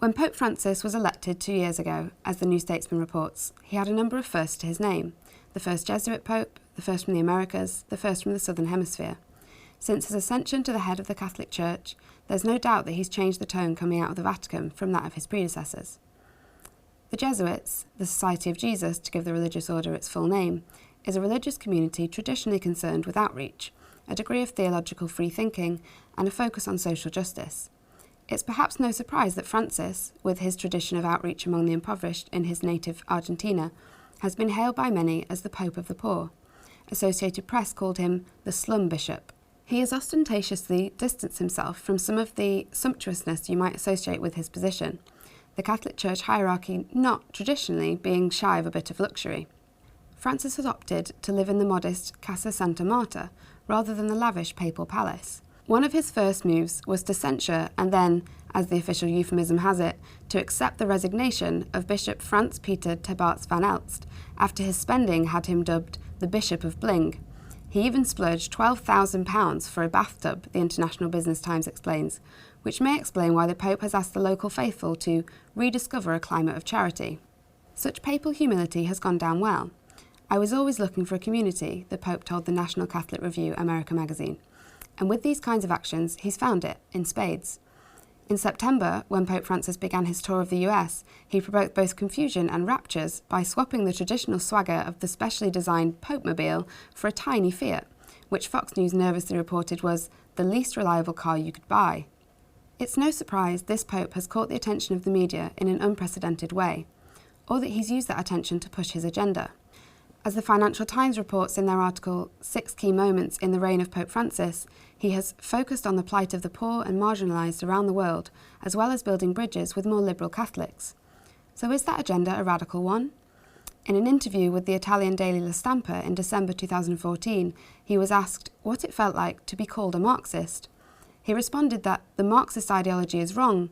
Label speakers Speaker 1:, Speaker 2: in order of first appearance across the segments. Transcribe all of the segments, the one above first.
Speaker 1: When Pope Francis was elected 2 years ago, as the New Statesman reports, he had a number of firsts to his name: the first Jesuit Pope, the first from the Americas, the first from the Southern Hemisphere. Since his ascension to the head of the Catholic Church, there's no doubt that he's changed the tone coming out of the Vatican from that of his predecessors. The Jesuits, the Society of Jesus to give the religious order its full name, is a religious community traditionally concerned with outreach, a degree of theological free thinking, and a focus on social justice. It's perhaps no surprise that Francis, with his tradition of outreach among the impoverished in his native Argentina, has been hailed by many as the Pope of the Poor. Associated Press called him the Slum Bishop. He has ostentatiously distanced himself from some of the sumptuousness you might associate with his position, the Catholic Church hierarchy not traditionally being shy of a bit of luxury. Francis has opted to live in the modest Casa Santa Marta rather than the lavish papal palace. One of his first moves was to censure and then, as the official euphemism has it, to accept the resignation of Bishop Frans Peter Tebarts van Elst after his spending had him dubbed the Bishop of Bling. He even splurged £12,000 for a bathtub, the International Business Times explains, which may explain why the Pope has asked the local faithful to rediscover a climate of charity. Such papal humility has gone down well. "I was always looking for a community," the Pope told the National Catholic Review America magazine. And with these kinds of actions, he's found it, in spades. In September, when Pope Francis began his tour of the US, he provoked both confusion and raptures by swapping the traditional swagger of the specially designed Pope-mobile for a tiny Fiat, which Fox News nervously reported was the least reliable car you could buy. It's no surprise this Pope has caught the attention of the media in an unprecedented way, or that he's used that attention to push his agenda. As the Financial Times reports in their article, 6 Key Moments in the Reign of Pope Francis, he has focused on the plight of the poor and marginalised around the world, as well as building bridges with more liberal Catholics. So is that agenda a radical one? In an interview with the Italian daily La Stampa in December 2014, he was asked what it felt like to be called a Marxist. He responded that the Marxist ideology is wrong,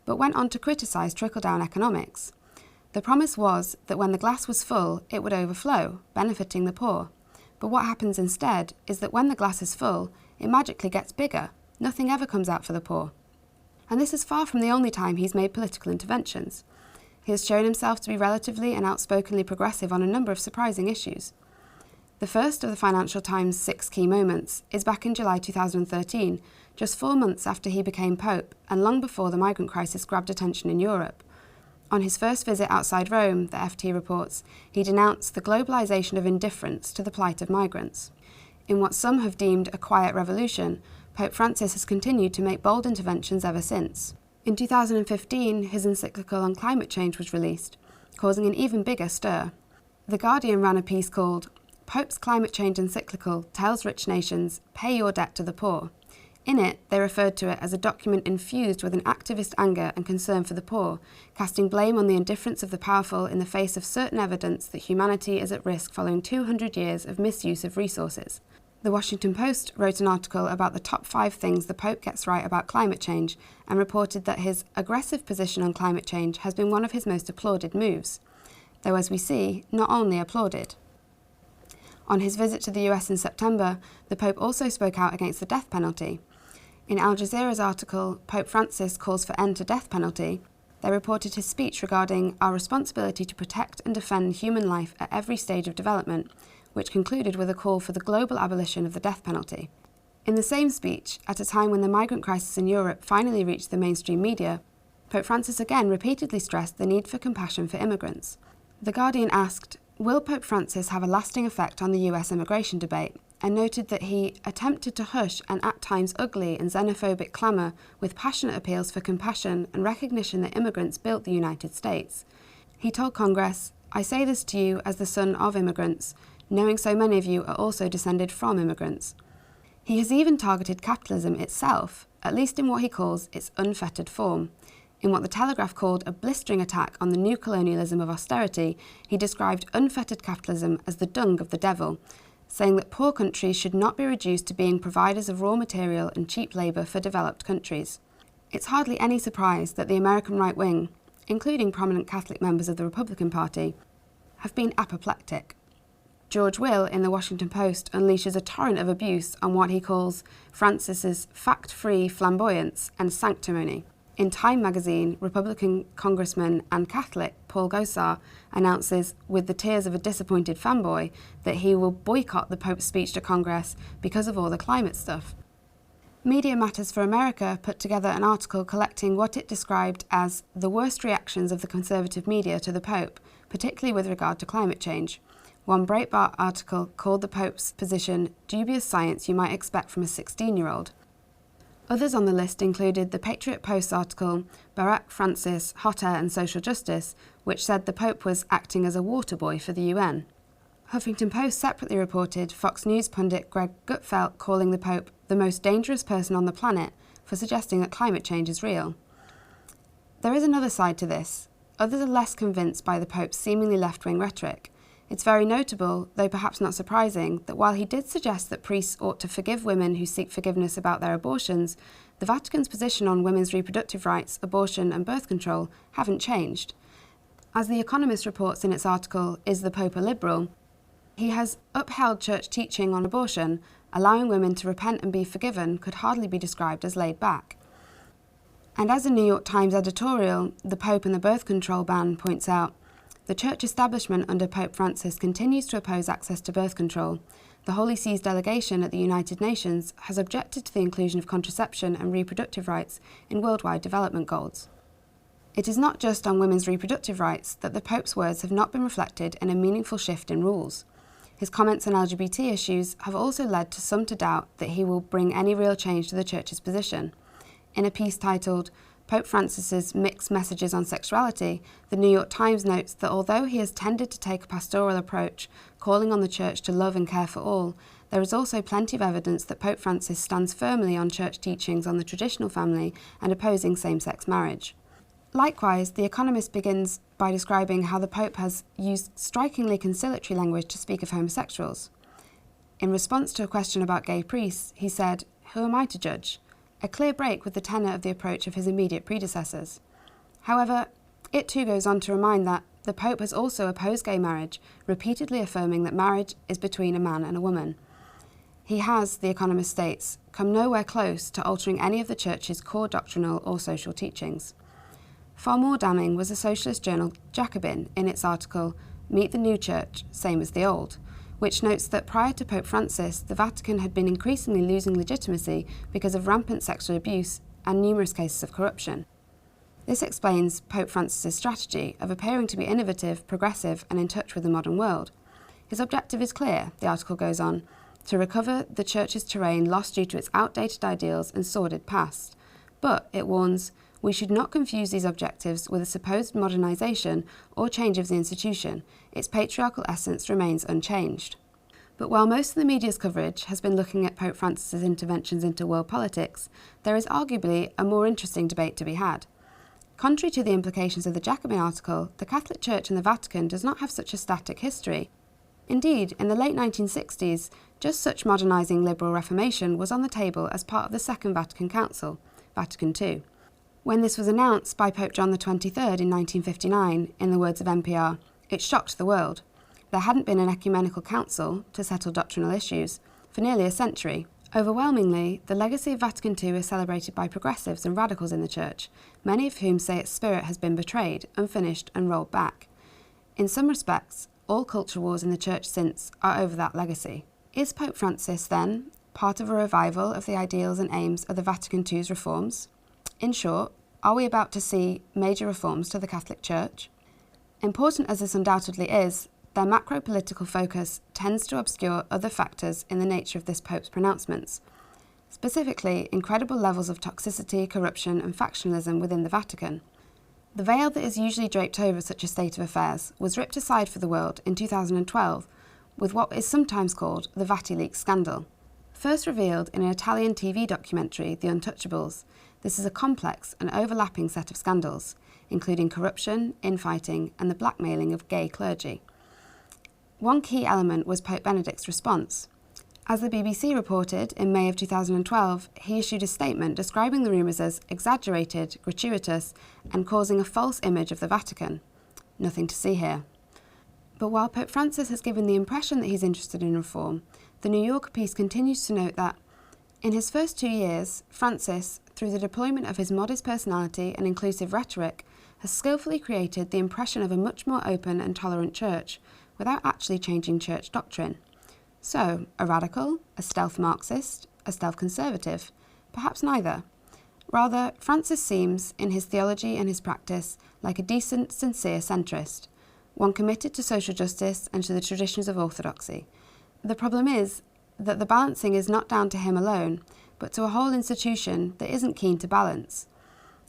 Speaker 1: but went on to criticise trickle-down economics. The promise was that when the glass was full, it would overflow, benefiting the poor. But what happens instead is that when the glass is full, it magically gets bigger. Nothing ever comes out for the poor. And this is far from the only time he's made political interventions. He has shown himself to be relatively and outspokenly progressive on a number of surprising issues. The first of the Financial Times' 6 Key Moments is back in July 2013, just 4 months after he became Pope and long before the migrant crisis grabbed attention in Europe. On his first visit outside Rome, the FT reports, he denounced the globalisation of indifference to the plight of migrants. In what some have deemed a quiet revolution, Pope Francis has continued to make bold interventions ever since. In 2015, his encyclical on climate change was released, causing an even bigger stir. The Guardian ran a piece called "Pope's Climate Change Encyclical Tells Rich Nations, Pay Your Debt to the Poor." In it, they referred to it as a document infused with an activist anger and concern for the poor, casting blame on the indifference of the powerful in the face of certain evidence that humanity is at risk following 200 years of misuse of resources. The Washington Post wrote an article about the top 5 things the Pope gets right about climate change and reported that his aggressive position on climate change has been one of his most applauded moves, though as we see, not only applauded. On his visit to the US in September, the Pope also spoke out against the death penalty. In Al Jazeera's article, Pope Francis calls for end to death penalty, they reported his speech regarding our responsibility to protect and defend human life at every stage of development, which concluded with a call for the global abolition of the death penalty. In the same speech, at a time when the migrant crisis in Europe finally reached the mainstream media, Pope Francis again repeatedly stressed the need for compassion for immigrants. The Guardian asked, will Pope Francis have a lasting effect on the US immigration debate? And noted that he attempted to hush an at times ugly and xenophobic clamour with passionate appeals for compassion and recognition that immigrants built the United States. He told Congress, "I say this to you as the son of immigrants, knowing so many of you are also descended from immigrants." He has even targeted capitalism itself, at least in what he calls its unfettered form. In what the Telegraph called a blistering attack on the new colonialism of austerity, he described unfettered capitalism as the dung of the devil, saying that poor countries should not be reduced to being providers of raw material and cheap labour for developed countries. It's hardly any surprise that the American right wing, including prominent Catholic members of the Republican Party, have been apoplectic. George Will in the Washington Post unleashes a torrent of abuse on what he calls Francis's fact-free flamboyance and sanctimony. In Time magazine, Republican Congressman and Catholic Paul Gosar announces, with the tears of a disappointed fanboy, that he will boycott the Pope's speech to Congress because of all the climate stuff. Media Matters for America put together an article collecting what it described as the worst reactions of the conservative media to the Pope, particularly with regard to climate change. One Breitbart article called the Pope's position dubious science you might expect from a 16-year-old. Others on the list included the Patriot Post article, Barack Francis, Hot Air and Social Justice, which said the Pope was acting as a water boy for the UN. Huffington Post separately reported Fox News pundit Greg Gutfeld calling the Pope the most dangerous person on the planet for suggesting that climate change is real. There is another side to this. Others are less convinced by the Pope's seemingly left-wing rhetoric. It's very notable, though perhaps not surprising, that while he did suggest that priests ought to forgive women who seek forgiveness about their abortions, the Vatican's position on women's reproductive rights, abortion and birth control haven't changed. As The Economist reports in its article, Is the Pope a Liberal?, he has upheld church teaching on abortion, allowing women to repent and be forgiven could hardly be described as laid back. And as a New York Times editorial, The Pope and the Birth Control Ban points out, the church establishment under Pope Francis continues to oppose access to birth control. The Holy See's delegation at the United Nations has objected to the inclusion of contraception and reproductive rights in worldwide development goals. It is not just on women's reproductive rights that the Pope's words have not been reflected in a meaningful shift in rules. His comments on LGBT issues have also led to some to doubt that he will bring any real change to the Church's position. In a piece titled, Pope Francis's Mixed Messages on Sexuality, the New York Times notes that although he has tended to take a pastoral approach, calling on the Church to love and care for all, there is also plenty of evidence that Pope Francis stands firmly on Church teachings on the traditional family and opposing same-sex marriage. Likewise, The Economist begins by describing how the Pope has used strikingly conciliatory language to speak of homosexuals. In response to a question about gay priests, he said, "Who am I to judge?" A clear break with the tenor of the approach of his immediate predecessors. However, it too goes on to remind that the Pope has also opposed gay marriage, repeatedly affirming that marriage is between a man and a woman. He has, The Economist states, come nowhere close to altering any of the Church's core doctrinal or social teachings. Far more damning was the socialist journal Jacobin in its article, Meet the New Church, Same as the Old, which notes that prior to Pope Francis, the Vatican had been increasingly losing legitimacy because of rampant sexual abuse and numerous cases of corruption. This explains Pope Francis's strategy of appearing to be innovative, progressive, and in touch with the modern world. His objective is clear, the article goes on, to recover the Church's terrain lost due to its outdated ideals and sordid past. But, it warns, we should not confuse these objectives with a supposed modernisation or change of the institution. Its patriarchal essence remains unchanged. But while most of the media's coverage has been looking at Pope Francis's interventions into world politics, there is arguably a more interesting debate to be had. Contrary to the implications of the Jacobin article, the Catholic Church and the Vatican does not have such a static history. Indeed, in the late 1960s, just such modernising liberal reformation was on the table as part of the Second Vatican Council, Vatican II. When this was announced by Pope John XXIII in 1959, in the words of NPR, it shocked the world. There hadn't been an ecumenical council to settle doctrinal issues for nearly a century. Overwhelmingly, the legacy of Vatican II is celebrated by progressives and radicals in the Church, many of whom say its spirit has been betrayed, unfinished and rolled back. In some respects, all culture wars in the Church since are over that legacy. Is Pope Francis, then, part of a revival of the ideals and aims of the Vatican II's reforms? In short, are we about to see major reforms to the Catholic Church? Important as this undoubtedly is, their macro-political focus tends to obscure other factors in the nature of this Pope's pronouncements, specifically incredible levels of toxicity, corruption and factionalism within the Vatican. The veil that is usually draped over such a state of affairs was ripped aside for the world in 2012 with what is sometimes called the VatiLeaks scandal. First revealed in an Italian TV documentary, The Untouchables, this is a complex and overlapping set of scandals, including corruption, infighting, and the blackmailing of gay clergy. One key element was Pope Benedict's response. As the BBC reported in May of 2012, he issued a statement describing the rumours as exaggerated, gratuitous, and causing a false image of the Vatican. Nothing to see here. But while Pope Francis has given the impression that he's interested in reform, the New Yorker piece continues to note that in his first 2 years, Francis, through the deployment of his modest personality and inclusive rhetoric, has skillfully created the impression of a much more open and tolerant church, without actually changing church doctrine. So, a radical, a stealth Marxist, a stealth conservative? Perhaps neither. Rather, Francis seems, in his theology and his practice, like a decent, sincere centrist, one committed to social justice and to the traditions of orthodoxy. The problem is that the balancing is not down to him alone, but to a whole institution that isn't keen to balance.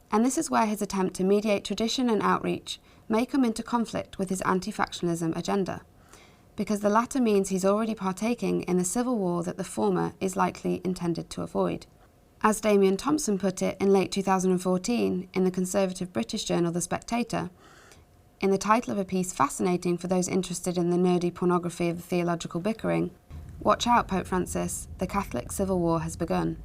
Speaker 1: And this is where his attempt to mediate tradition and outreach may come into conflict with his anti-factionalism agenda, because the latter means he's already partaking in the civil war that the former is likely intended to avoid. As Damian Thompson put it in late 2014 in the conservative British journal The Spectator, in the title of a piece fascinating for those interested in the nerdy pornography of the theological bickering, "Watch out, Pope Francis, the Catholic Civil War has begun."